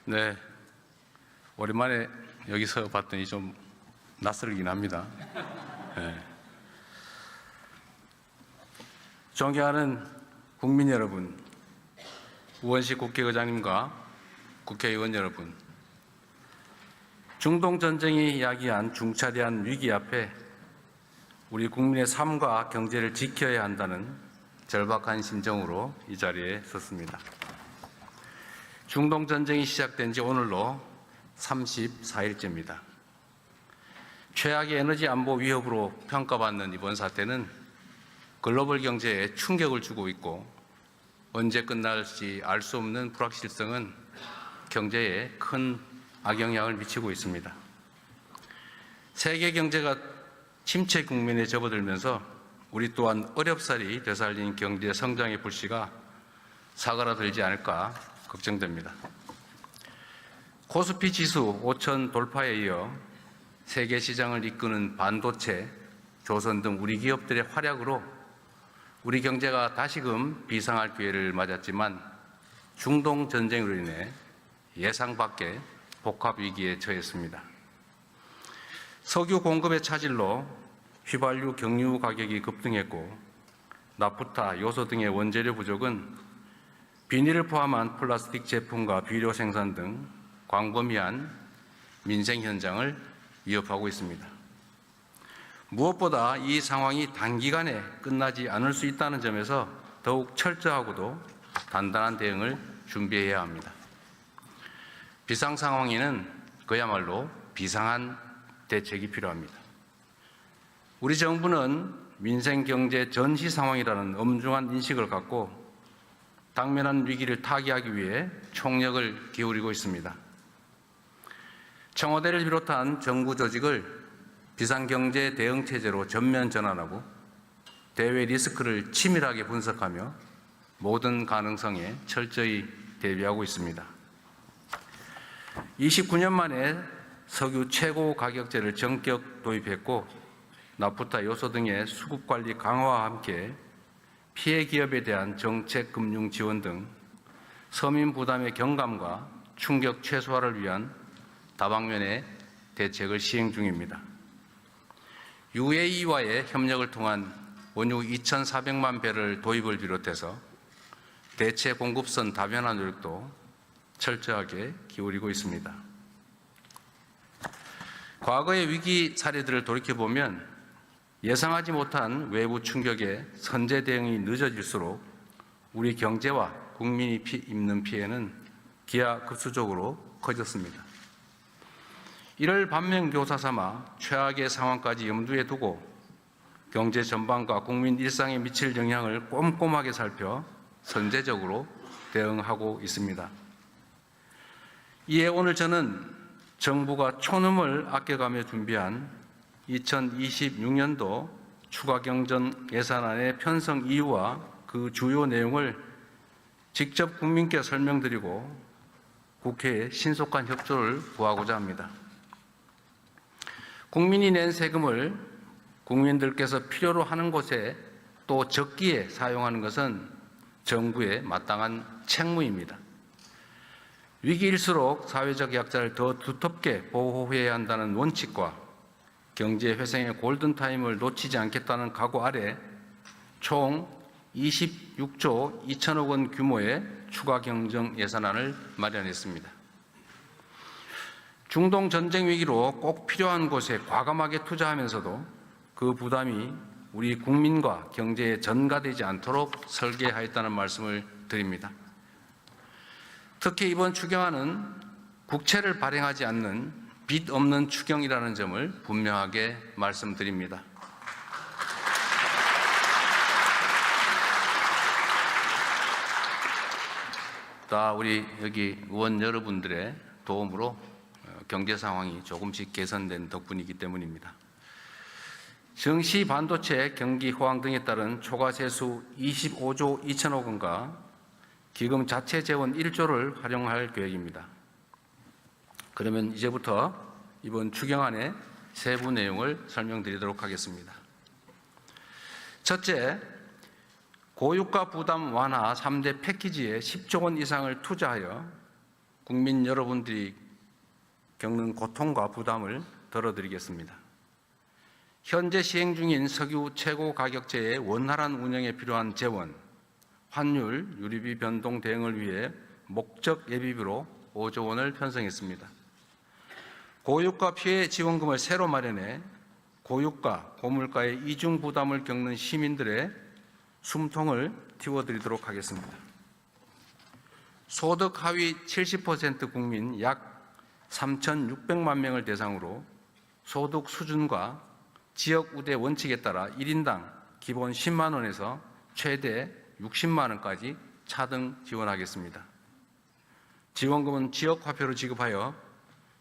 네, 오랜만에 여기서 봤더니 좀 낯설긴 합니다. 네. 존경하는 국민 여러분, 우원식 국회의장님과 국회의원 여러분, 중동 전쟁이 야기한 중차대한 위기 앞에 우리 국민의 삶과 경제를 지켜야 한다는 절박한 심정으로 이 자리에 섰습니다. 중동 전쟁이 시작된 지 오늘로 34일째입니다. 최악의 에너지 안보 위협으로 평가받는 이번 사태는 글로벌 경제에 충격을 주고 있고 언제 끝날지 알 수 없는 불확실성은 경제에 큰 악영향을 미치고 있습니다. 세계 경제가 침체 국면에 접어들면서 우리 또한 어렵사리 되살린 경제 성장의 불씨가 사그라들지 않을까 걱정됩니다. 코스피 지수 5천 돌파에 이어 세계 시장을 이끄는 반도체, 조선 등 우리 기업들의 활약으로 우리 경제가 다시금 비상할 기회를 맞았지만 중동 전쟁으로 인해 예상 밖의 복합 위기에 처했습니다. 석유 공급의 차질로 휘발유, 경유 가격이 급등했고 나프타, 요소 등의 원재료 부족은 비닐을 포함한 플라스틱 제품과 비료 생산 등 광범위한 민생 현장을 위협하고 있습니다. 무엇보다 이 상황이 단기간에 끝나지 않을 수 있다는 점에서 더욱 철저하고도 단단한 대응을 준비해야 합니다. 비상 상황에는 그야말로 비상한 대책이 필요합니다. 우리 정부는 민생 경제 전시 상황이라는 엄중한 인식을 갖고 당면한 위기를 타개하기 위해 총력을 기울이고 있습니다. 청와대를 비롯한 정부 조직을 비상경제 대응체제로 전면 전환하고 대외 리스크를 치밀하게 분석하며 모든 가능성에 철저히 대비하고 있습니다. 29년 만에 석유 최고 가격제를 전격 도입했고 나프타, 요소 등의 수급 관리 강화와 함께 피해 기업에 대한 정책 금융 지원 등 서민 부담의 경감과 충격 최소화를 위한 다방면의 대책을 시행 중입니다. UAE와의 협력을 통한 원유 2,400만 배럴 도입을 비롯해서 대체 공급선 다변화 노력도 철저하게 기울이고 있습니다. 과거의 위기 사례들을 돌이켜보면 예상하지 못한 외부 충격에 선제 대응이 늦어질수록 우리 경제와 국민이 입는 피해는 기하급수적으로 커졌습니다. 이를 반면교사 삼아 최악의 상황까지 염두에 두고 경제 전반과 국민 일상에 미칠 영향을 꼼꼼하게 살펴 선제적으로 대응하고 있습니다. 이에 오늘 저는 정부가 촌음을 아껴가며 준비한 2026년도 추가경정 예산안의 편성 이유와 그 주요 내용을 직접 국민께 설명드리고 국회에 신속한 협조를 구하고자 합니다. 국민이 낸 세금을 국민들께서 필요로 하는 곳에 또 적기에 사용하는 것은 정부의 마땅한 책무입니다. 위기일수록 사회적 약자를 더 두텁게 보호해야 한다는 원칙과 경제 회생의 골든타임을 놓치지 않겠다는 각오 아래 총 26조 2천억 원 규모의 추가 경정 예산안을 마련했습니다. 중동 전쟁 위기로 꼭 필요한 곳에 과감하게 투자하면서도 그 부담이 우리 국민과 경제에 전가되지 않도록 설계하였다는 말씀을 드립니다. 특히 이번 추경안은 국채를 발행하지 않는 빚 없는 추경이라는 점을 분명하게 말씀드립니다. 다 우리 여기 의원 여러분들의 도움으로 경제 상황이 조금씩 개선된 덕분이기 때문입니다. 정시 반도체 경기 호황 등에 따른 초과 세수 25조 2천억 원과 기금 자체 재원 1조를 활용할 계획입니다. 그러면 이제부터 이번 추경안의 세부 내용을 설명드리도록 하겠습니다. 첫째, 고유가 부담 완화 3대 패키지에 10조 원 이상을 투자하여 국민 여러분들이 겪는 고통과 부담을 덜어드리겠습니다. 현재 시행 중인 석유 최고 가격제의 원활한 운영에 필요한 재원, 환율, 유류비 변동 대응을 위해 목적 예비비로 5조 원을 편성했습니다. 고유가 피해 지원금을 새로 마련해 고유가, 고물가의 이중 부담을 겪는 시민들의 숨통을 틔워드리도록 하겠습니다. 소득 하위 70% 국민 약 3,600만 명을 대상으로 소득 수준과 지역 우대 원칙에 따라 1인당 기본 10만 원에서 최대 60만 원까지 차등 지원하겠습니다. 지원금은 지역 화폐로 지급하여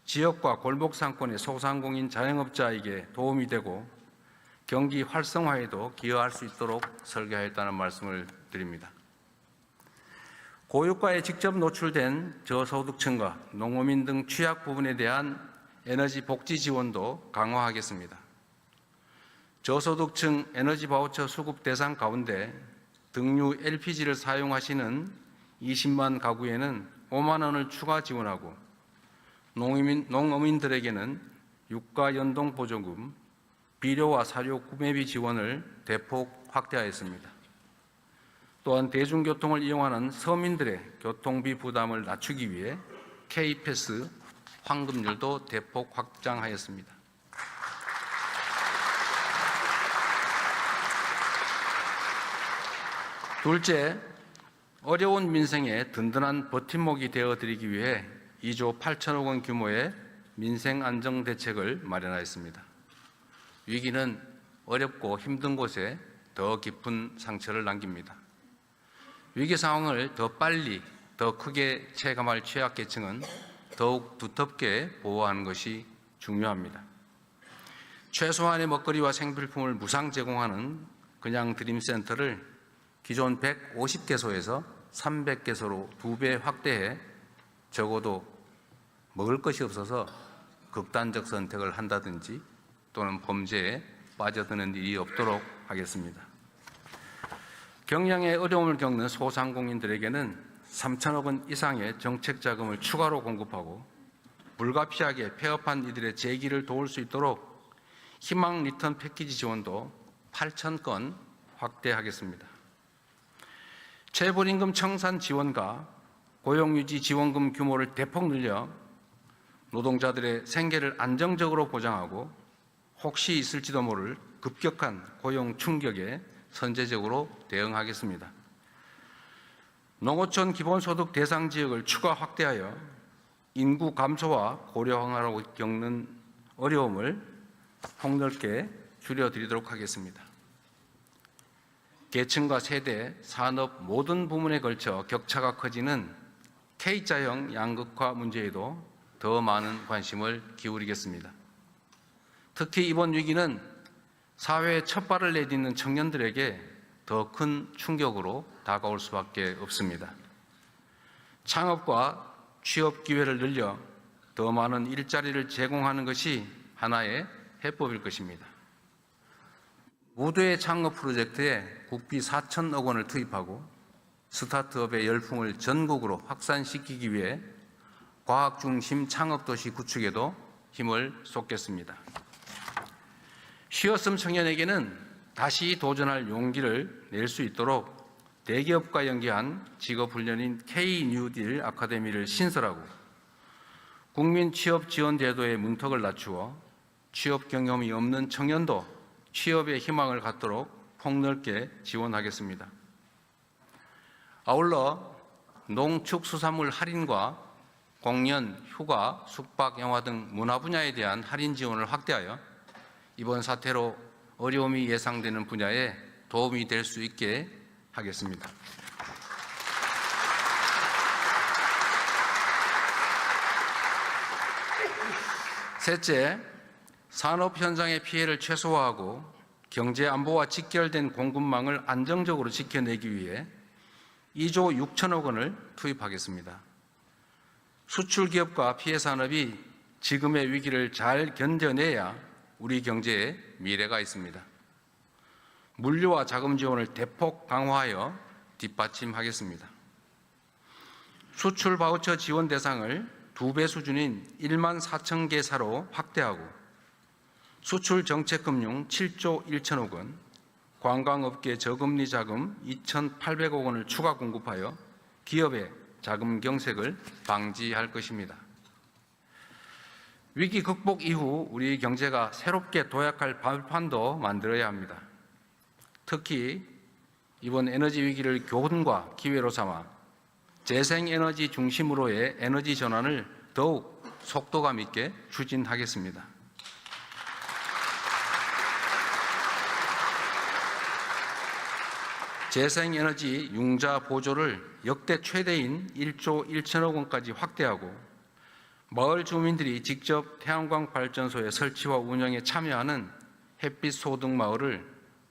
지역과 골목 상권의 소상공인 자영업자에게 도움이 되고 경기 활성화에도 기여할 수 있도록 설계하였다는 말씀을 드립니다. 고유가에 직접 노출된 저소득층과 농어민 등 취약 부분에 대한 에너지 복지 지원도 강화하겠습니다. 저소득층 에너지 바우처 수급 대상 가운데 등유 LPG를 사용하시는 20만 가구에는 5만 원을 추가 지원하고 농어민들에게는 유가 연동 보조금, 비료와 사료 구매비 지원을 대폭 확대하였습니다. 또한 대중교통을 이용하는 서민들의 교통비 부담을 낮추기 위해 K패스 환급률도 대폭 확장하였습니다. 둘째, 어려운 민생에 든든한 버팀목이 되어드리기 위해 2조 8천억 원 규모의 민생안정대책을 마련하였습니다. 위기는 어렵고 힘든 곳에 더 깊은 상처를 남깁니다. 위기 상황을 더 빨리, 더 크게 체감할 취약계층은 더욱 두텁게 보호하는 것이 중요합니다. 최소한의 먹거리와 생필품을 무상 제공하는 그냥 드림센터를 기존 150개소에서 300개소로 2배 확대해 적어도 먹을 것이 없어서 극단적 선택을 한다든지 또는 범죄에 빠져드는 일이 없도록 하겠습니다. 경영에 어려움을 겪는 소상공인들에게는 3천억 원 이상의 정책 자금을 추가로 공급하고 불가피하게 폐업한 이들의 재기를 도울 수 있도록 희망 리턴 패키지 지원도 8천 건 확대하겠습니다. 체불임금 청산 지원과 고용유지 지원금 규모를 대폭 늘려 노동자들의 생계를 안정적으로 보장하고 혹시 있을지도 모를 급격한 고용 충격에 선제적으로 대응하겠습니다. 농어촌 기본소득 대상 지역을 추가 확대하여 인구 감소와 고령화로 겪는 어려움을 폭넓게 줄여드리도록 하겠습니다. 계층과 세대, 산업 모든 부문에 걸쳐 격차가 커지는 K자형 양극화 문제에도 더 많은 관심을 기울이겠습니다. 특히 이번 위기는 사회에 첫 발을 내딛는 청년들에게 더 큰 충격으로 다가올 수밖에 없습니다. 창업과 취업 기회를 늘려 더 많은 일자리를 제공하는 것이 하나의 해법일 것입니다. 무도의 창업 프로젝트에 국비 4천억 원을 투입하고 스타트업의 열풍을 전국으로 확산시키기 위해 과학 중심 창업도시 구축에도 힘을 쏟겠습니다. 쉬었음 청년에게는 다시 도전할 용기를 낼 수 있도록 대기업과 연계한 직업훈련인 K-뉴딜 아카데미를 신설하고 국민 취업 지원 제도의 문턱을 낮추어 취업 경험이 없는 청년도 취업의 희망을 갖도록 폭넓게 지원하겠습니다. 아울러 농축수산물 할인과 공연, 휴가, 숙박, 영화 등 문화 분야에 대한 할인 지원을 확대하여 이번 사태로 어려움이 예상되는 분야에 도움이 될 수 있게 하겠습니다. 셋째, 산업 현장의 피해를 최소화하고 경제 안보와 직결된 공급망을 안정적으로 지켜내기 위해 2조 6천억 원을 투입하겠습니다. 수출 기업과 피해 산업이 지금의 위기를 잘 견뎌내야 우리 경제에 미래가 있습니다. 물류와 자금 지원을 대폭 강화하여 뒷받침하겠습니다. 수출 바우처 지원 대상을 2배 수준인 1만 4천 개사로 확대하고 수출 정책금융 7조 1천억 원, 관광업계 저금리 자금 2,800억 원을 추가 공급하여 기업의 자금 경색을 방지할 것입니다. 위기 극복 이후 우리 경제가 새롭게 도약할 발판도 만들어야 합니다. 특히 이번 에너지 위기를 교훈과 기회로 삼아 재생에너지 중심으로의 에너지 전환을 더욱 속도감 있게 추진하겠습니다. 재생에너지 융자 보조를 역대 최대인 1조 1천억 원까지 확대하고 마을 주민들이 직접 태양광 발전소의 설치와 운영에 참여하는 햇빛 소득 마을을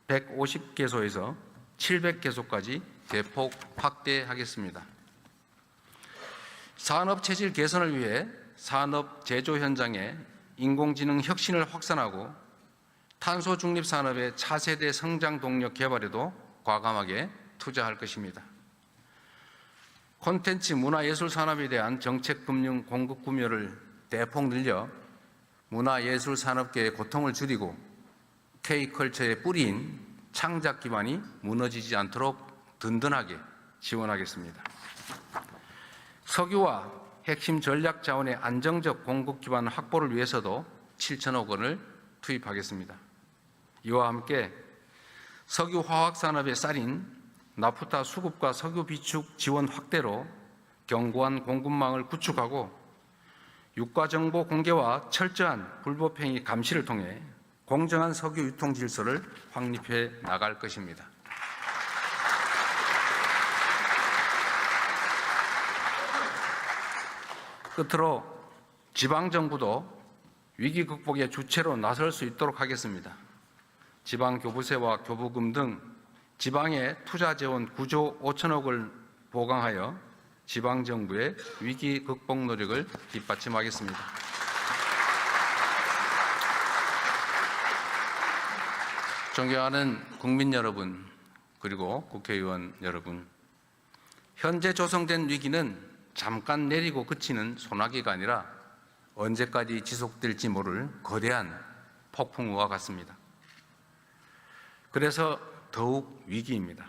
150개소에서 700개소까지 대폭 확대하겠습니다. 산업 체질 개선을 위해 산업 제조 현장에 인공지능 혁신을 확산하고 탄소 중립 산업의 차세대 성장 동력 개발에도 과감하게 투자할 것입니다. 콘텐츠 문화예술 산업에 대한 정책 금융 공급 구매를 대폭 늘려 문화예술 산업계의 고통을 줄이고 K컬처의 뿌리인 창작 기반이 무너지지 않도록 든든하게 지원하겠습니다. 석유와 핵심 전략 자원의 안정적 공급 기반 확보를 위해서도 7천억 원을 투입하겠습니다. 이와 함께 석유 화학 산업의 쌀인 나프타 수급과 석유 비축 지원 확대로 견고한 공급망을 구축하고 유가 정보 공개와 철저한 불법행위 감시를 통해 공정한 석유 유통 질서를 확립해 나갈 것입니다. 끝으로 지방정부도 위기 극복의 주체로 나설 수 있도록 하겠습니다. 지방교부세와 교부금 등 지방의 투자 재원 9조 5천억을 보강하여 지방정부의 위기 극복 노력을 뒷받침하겠습니다. 존경하는 국민 여러분, 그리고 국회의원 여러분, 현재 조성된 위기는 잠깐 내리고 그치는 소나기가 아니라 언제까지 지속될지 모를 거대한 폭풍우와 같습니다. 그래서 더욱 위기입니다.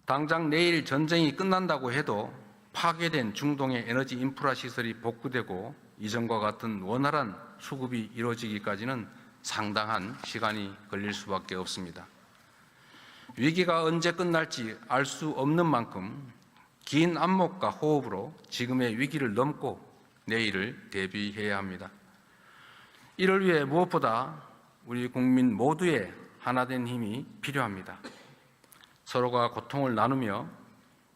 당장 내일 전쟁이 끝난다고 해도 파괴된 중동의 에너지 인프라 시설이 복구되고 이전과 같은 원활한 수급이 이루어지기까지는 상당한 시간이 걸릴 수밖에 없습니다. 위기가 언제 끝날지 알 수 없는 만큼 긴 안목과 호흡으로 지금의 위기를 넘고 내일을 대비해야 합니다. 이를 위해 무엇보다 우리 국민 모두의 하나된 힘이 필요합니다. 서로가 고통을 나누며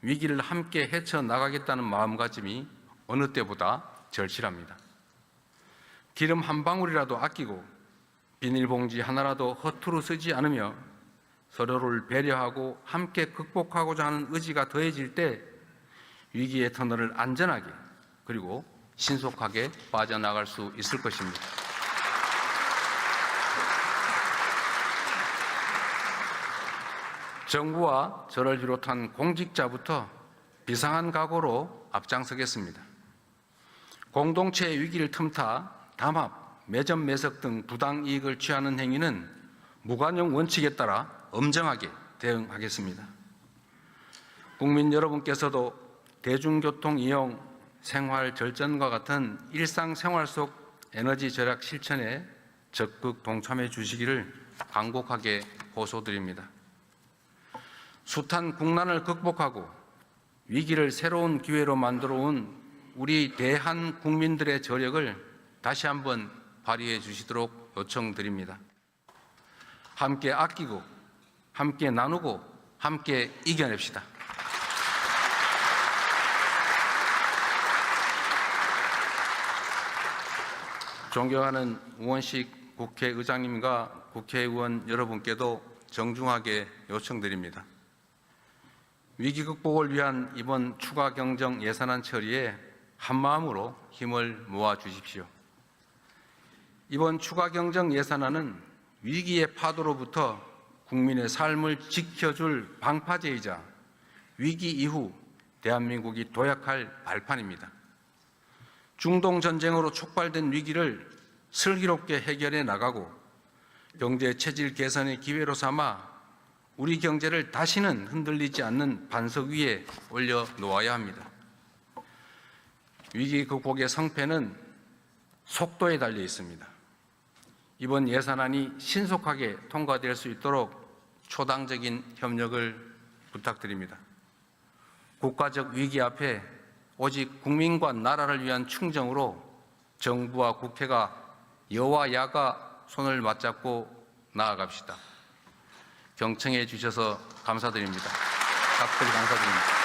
위기를 함께 헤쳐나가겠다는 마음가짐이 어느 때보다 절실합니다. 기름 한 방울이라도 아끼고 비닐봉지 하나라도 허투루 쓰지 않으며 서로를 배려하고 함께 극복하고자 하는 의지가 더해질 때 위기의 터널을 안전하게 그리고 신속하게 빠져나갈 수 있을 것입니다. 정부와 저를 비롯한 공직자부터 비상한 각오로 앞장서겠습니다. 공동체의 위기를 틈타 담합, 매점 매석 등 부당 이익을 취하는 행위는 무관용 원칙에 따라 엄정하게 대응하겠습니다. 국민 여러분께서도 대중교통 이용, 생활 절전과 같은 일상생활 속 에너지 절약 실천에 적극 동참해 주시기를 간곡하게 호소드립니다. 숱한 국난을 극복하고 위기를 새로운 기회로 만들어 온 우리 대한 국민들의 저력을 다시 한번 발휘해 주시도록 요청드립니다. 함께 아끼고, 함께 나누고, 함께 이겨냅시다. 존경하는 우원식 국회의장님과 국회의원 여러분께도 정중하게 요청드립니다. 위기 극복을 위한 이번 추가 경정 예산안 처리에 한마음으로 힘을 모아 주십시오. 이번 추가 경정 예산안은 위기의 파도로부터 국민의 삶을 지켜줄 방파제이자 위기 이후 대한민국이 도약할 발판입니다. 중동 전쟁으로 촉발된 위기를 슬기롭게 해결해 나가고 경제 체질 개선의 기회로 삼아 우리 경제를 다시는 흔들리지 않는 반석 위에 올려 놓아야 합니다. 위기 극복의 성패는 속도에 달려 있습니다. 이번 예산안이 신속하게 통과될 수 있도록 초당적인 협력을 부탁드립니다. 국가적 위기 앞에 오직 국민과 나라를 위한 충정으로 정부와 국회가 여와 야가 손을 맞잡고 나아갑시다. 경청해 주셔서 감사드립니다. 각별히 감사드립니다.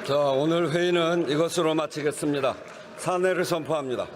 자, 오늘 회의는 이것으로 마치겠습니다. 사내를 선포합니다.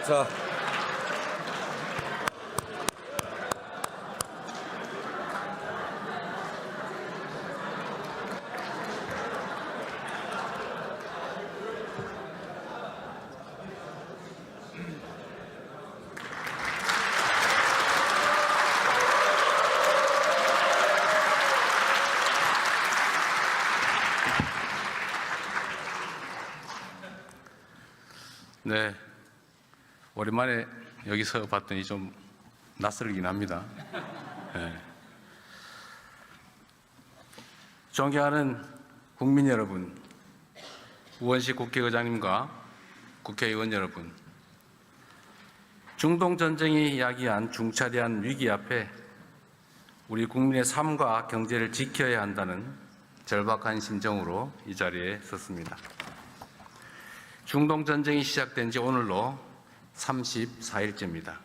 자. 네, 오랜만에 여기서 봤더니 좀 낯설긴 합니다. 네. 존경하는 국민 여러분, 우원식 국회의장님과 국회의원 여러분, 중동 전쟁이 야기한 중차대한 위기 앞에 우리 국민의 삶과 경제를 지켜야 한다는 절박한 심정으로 이 자리에 섰습니다. 중동 전쟁이 시작된 지 오늘로 34일째입니다.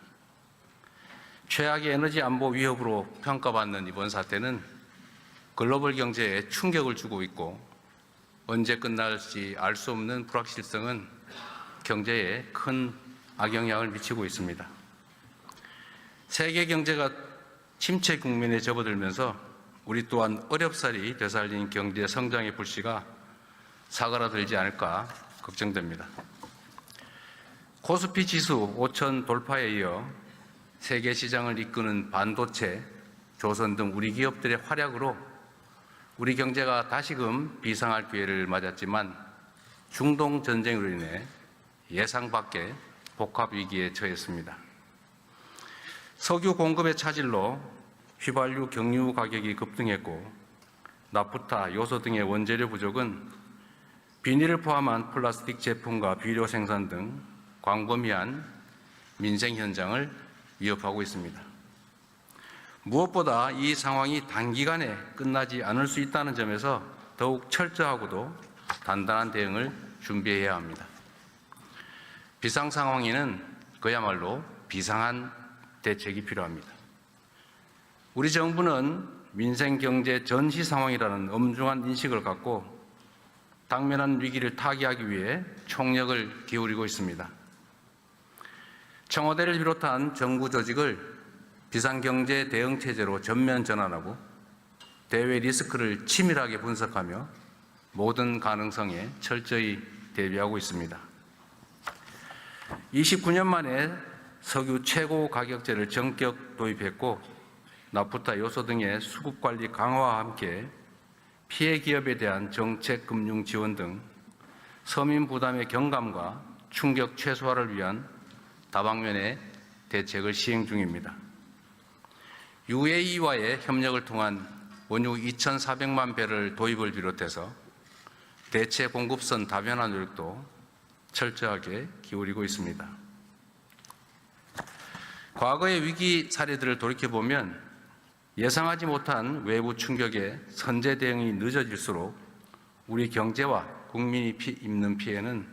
최악의 에너지 안보 위협으로 평가받는 이번 사태는 글로벌 경제에 충격을 주고 있고 언제 끝날지 알 수 없는 불확실성은 경제에 큰 악영향을 미치고 있습니다. 세계 경제가 침체 국면에 접어들면서 우리 또한 어렵사리 되살린 경제 성장의 불씨가 사그라들지 않을까 걱정됩니다. 코스피 지수 5천 돌파에 이어 세계 시장을 이끄는 반도체, 조선 등 우리 기업들의 활약으로 우리 경제가 다시금 비상할 기회를 맞았지만 중동 전쟁으로 인해 예상 밖의 복합 위기에 처했습니다. 석유 공급의 차질로 휘발유, 경유 가격이 급등했고 나프타, 요소 등의 원재료 부족은 비닐을 포함한 플라스틱 제품과 비료 생산 등 광범위한 민생 현장을 위협하고 있습니다. 무엇보다 이 상황이 단기간에 끝나지 않을 수 있다는 점에서 더욱 철저하고도 단단한 대응을 준비해야 합니다. 비상 상황에는 그야말로 비상한 대책이 필요합니다. 우리 정부는 민생 경제 전시 상황이라는 엄중한 인식을 갖고 당면한 위기를 타개하기 위해 총력을 기울이고 있습니다. 청와대를 비롯한 정부 조직을 비상경제 대응체제로 전면 전환하고 대외 리스크를 치밀하게 분석하며 모든 가능성에 철저히 대비하고 있습니다. 29년 만에 석유 최고 가격제를 전격 도입했고 나프타 요소 등의 수급 관리 강화와 함께 피해 기업에 대한 정책 금융 지원 등 서민 부담의 경감과 충격 최소화를 위한 다방면의 대책을 시행 중입니다. UAE와의 협력을 통한 원유 2,400만 배럴 도입을 비롯해서 대체 공급선 다변화 노력도 철저하게 기울이고 있습니다. 과거의 위기 사례들을 돌이켜보면 예상하지 못한 외부 충격에 선제 대응이 늦어질수록 우리 경제와 국민이 입는 피해는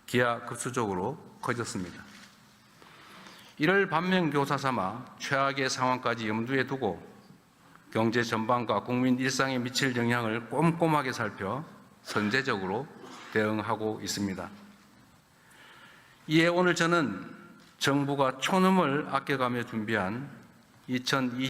기하급수적으로 커졌습니다. 이를 반면교사 삼아 최악의 상황까지 염두에 두고 경제 전반과 국민 일상에 미칠 영향을 꼼꼼하게 살펴 선제적으로 대응하고 있습니다. 이에 오늘 저는 정부가 초능을 아껴가며 준비한 2020